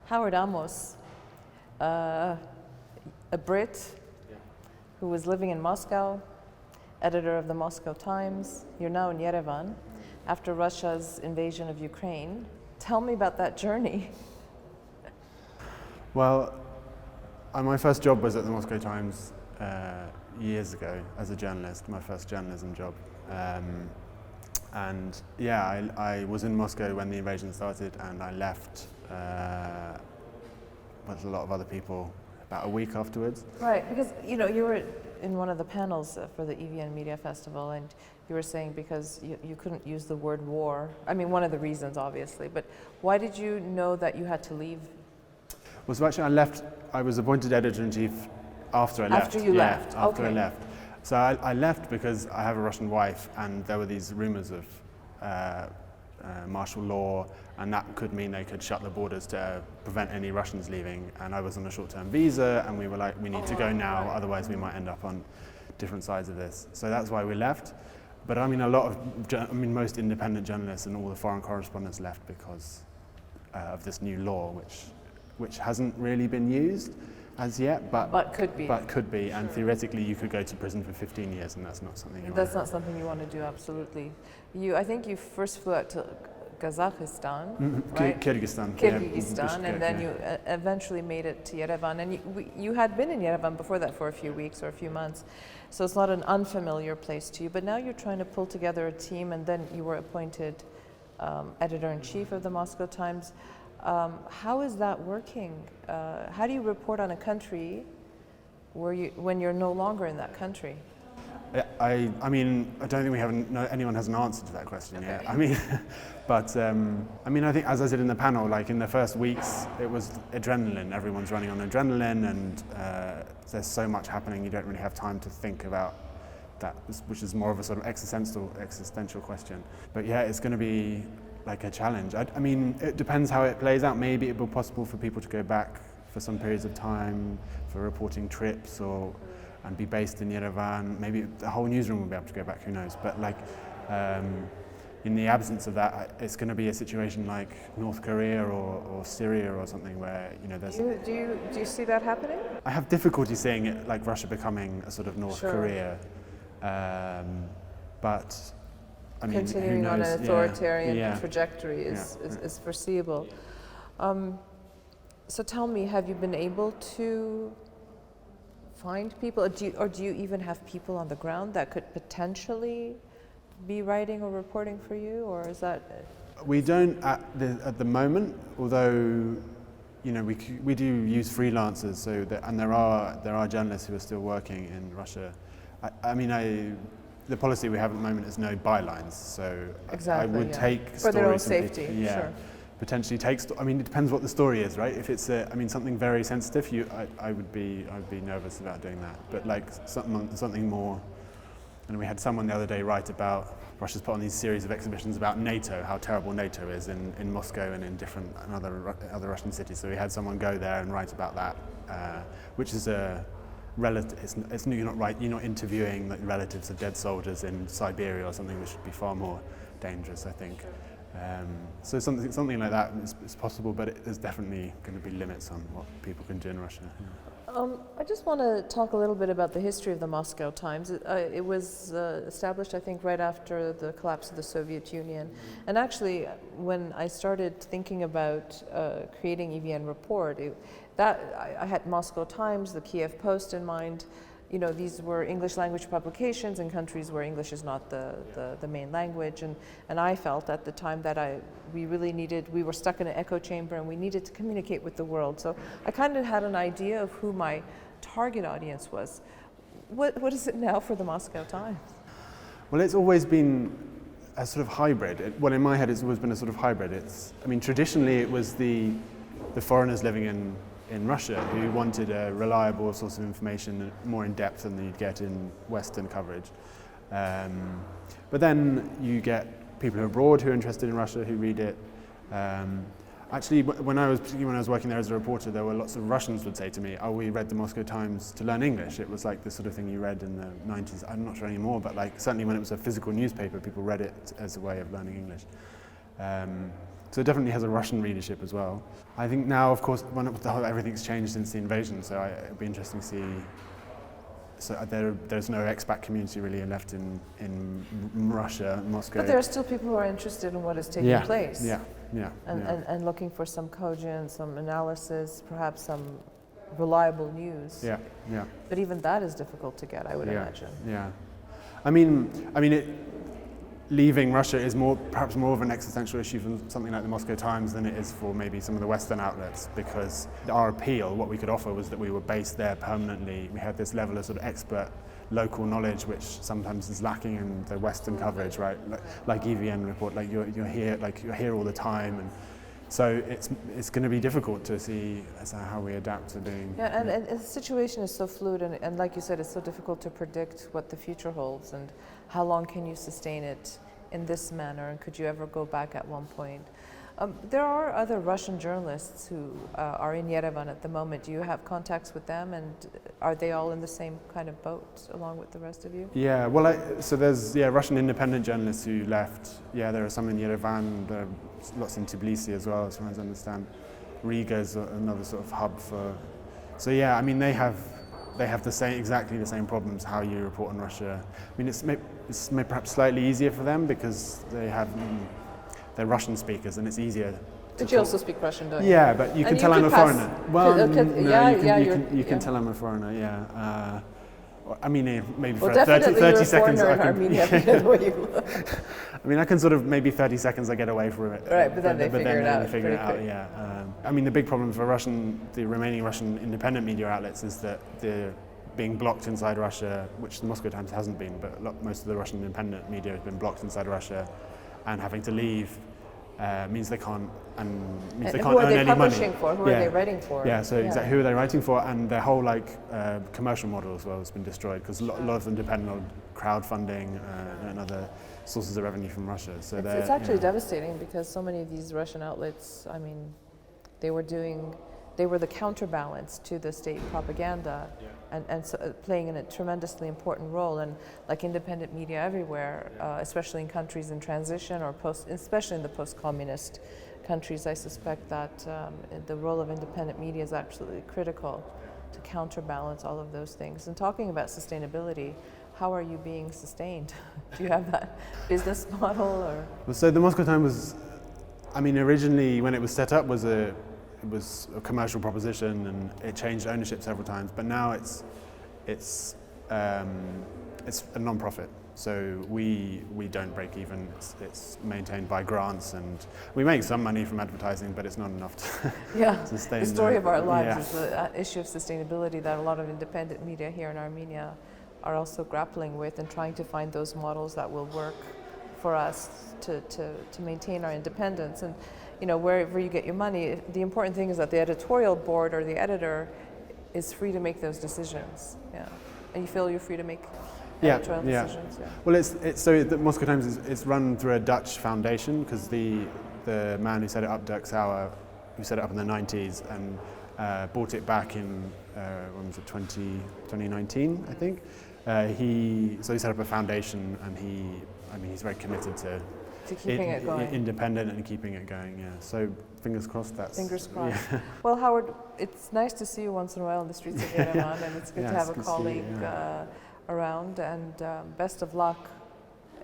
Howard Amos, a Brit who was living in Moscow, editor of the Moscow Times. You're now in Yerevan after Russia's invasion of Ukraine. Tell me about that journey. Well, my first job was at the Moscow Times years ago as a journalist, my first journalism job. And yeah, I was in Moscow when the invasion started, and I left with a lot of other people about a week afterwards. Right, because you were in one of the panels for the EVN Media Festival, and you were saying because you couldn't use the word war. I mean, one of the reasons, obviously, but why did you know that you had to leave? Well, so actually I left, I was appointed editor-in-chief after I left. After you left? After okay. I left. So I left because I have a Russian wife, and there were these rumors of martial law, and that could mean they could shut the borders to prevent any Russians leaving. And I was on a short-term visa, and we were like, we need to go now, otherwise we might end up on different sides of this. So that's why we left. But I mean, most independent journalists and all the foreign correspondents left because of this new law, which hasn't really been used as yet, but could be. But could be, and theoretically you could go to prison for 15 years, and that's not something you That's not something you want to do, absolutely. I think you first flew out to Kazakhstan, right? Kyrgyzstan, and then you eventually made it to Yerevan, and you had been in Yerevan before that for a few weeks or a few months, so it's not an unfamiliar place to you, but now you're trying to pull together a team, and then you were appointed editor-in-chief of the Moscow Times. How is that working? How do you report on a country when you're no longer in that country? I mean, I don't think anyone has an answer to that question yet. I mean, but I think, as I said in the panel, like in the first weeks, it was adrenaline. Everyone's running on adrenaline, and there's so much happening. You don't really have time to think about that, which is more of a sort of existential question. But yeah, it's going to be like a challenge. I mean, it depends how it plays out. Maybe it will be possible for people to go back for some periods of time for reporting trips and be based in Yerevan. Maybe the whole newsroom will be able to go back, who knows. But like, in the absence of that, it's going to be a situation like North Korea or Syria or something where, there's... Do you see that happening? I have difficulty seeing it like Russia becoming a sort of North Korea. But I mean, continuing on an authoritarian trajectory is foreseeable. So tell me, have you been able to find people, or do you even have people on the ground that could potentially be writing or reporting for you, or is that? We don't at the moment, although we do use freelancers, and there are journalists who are still working in Russia. The policy we have at the moment is no bylines, so exactly, I would take for their own safety. Sure. Potentially take. I mean, it depends what the story is, right? If it's something very sensitive, I would be nervous about doing that. But like something more. And we had someone the other day write about Russia's put on these series of exhibitions about NATO, how terrible NATO is in Moscow and in other Russian cities. So we had someone go there and write about that, which is a relative. You're not interviewing like relatives of dead soldiers in Siberia or something, which would be far more dangerous, I think. So something like that is possible, but there's definitely going to be limits on what people can do in Russia. Yeah. I just want to talk a little bit about the history of the Moscow Times. It was established, I think, right after the collapse of the Soviet Union. And actually, when I started thinking about creating EVN Report, I had Moscow Times, the Kiev Post in mind. These were English language publications in countries where English is not the main language, and I felt at the time that we were stuck in an echo chamber and we needed to communicate with the world. So I kind of had an idea of who my target audience was. What is it now for the Moscow Times? Well, it's always been a sort of hybrid. In my head, it's always been a sort of hybrid. Traditionally it was the foreigners living in Russia who wanted a reliable source of information, more in depth than you'd get in Western coverage. But then you get people abroad who are interested in Russia, who read it. Actually, when I was working there as a reporter, there were lots of Russians would say to me, "Oh, we read the Moscow Times to learn English." It was like the sort of thing you read in the 90s. I'm not sure anymore, but certainly when it was a physical newspaper, people read it as a way of learning English. So it definitely has a Russian readership as well. I think now, of course, everything's changed since the invasion, so it'll be interesting to see. So there's no expat community really left in Russia, Moscow. But there are still people who are interested in what is taking place. And looking for some cogent, some analysis, perhaps some reliable news. But even that is difficult to get, I would imagine. I mean, leaving Russia is perhaps more of an existential issue for something like the Moscow Times than it is for maybe some of the Western outlets, because our appeal, what we could offer, was that we were based there permanently. We had this level of sort of expert local knowledge, which sometimes is lacking in the Western coverage, right? Like EVN report, like you're here all the time, and so it's going to be difficult to see how we adapt to doing. And the situation is so fluid, and like you said, it's so difficult to predict what the future holds, and how long can you sustain it in this manner, and could you ever go back at one point? There are other Russian journalists who are in Yerevan at the moment. Do you have contacts with them, and are they all in the same kind of boat along with the rest of you? Yeah, well, so there's Russian independent journalists who left. Yeah, there are some in Yerevan, there are lots in Tbilisi as well, as far as I understand. Riga is another sort of hub for. So yeah, I mean they have exactly the same problems. How you report on Russia. I mean it's perhaps slightly easier for them because they're Russian speakers, and it's easier. But you also speak Russian, don't you? Yeah, but you can tell I'm a foreigner. Well, you can tell I'm a foreigner. Yeah. I mean, maybe for 30 seconds. I mean, I can sort of maybe 30 seconds I get away from it. Right, but then they figure it out. Yeah. I mean, the big problem for the remaining Russian independent media outlets is that they're being blocked inside Russia, which the Moscow Times hasn't been, but most of the Russian independent media has been blocked inside Russia, and having to leave means they can't earn any money. Who are they publishing for? Who are they writing for? Yeah, so exactly who are they writing for, and their whole commercial model as well has been destroyed because a lot of them depend on crowdfunding and other sources of revenue from Russia. So it's actually devastating because so many of these Russian outlets, I mean, they were the counterbalance to the state propaganda, and so playing a tremendously important role. And like independent media everywhere, especially in countries in transition or especially in the post-communist countries, I suspect that the role of independent media is absolutely critical to counterbalance all of those things. And talking about sustainability, how are you being sustained? Do you have that business model or? Well, so the Moscow Times was, I mean, originally when it was set up it was a commercial proposition, and it changed ownership several times. But now it's a non-profit, so we don't break even. It's maintained by grants, and we make some money from advertising, but it's not enough to sustain. The story of our lives is the issue of sustainability that a lot of independent media here in Armenia are also grappling with, and trying to find those models that will work for us to maintain our independence. And wherever you get your money, the important thing is that the editorial board or the editor is free to make those decisions. Yeah, and you feel you're free to make editorial decisions. Yeah. Well, so the Moscow Times is run through a Dutch foundation because the man who set it up, Dirk Sauer, who set it up in the 90s and bought it back in when was it 2019, I think. He set up a foundation, and he's very committed to keeping it going, independent and keeping it going. Yeah. So fingers crossed. Fingers crossed. Yeah. Well, Howard, it's nice to see you once in a while in the streets of Yerevan, and it's good to have a colleague around. And best of luck.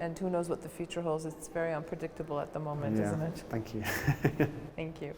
And who knows what the future holds? It's very unpredictable at the moment, isn't it? Thank you. Thank you.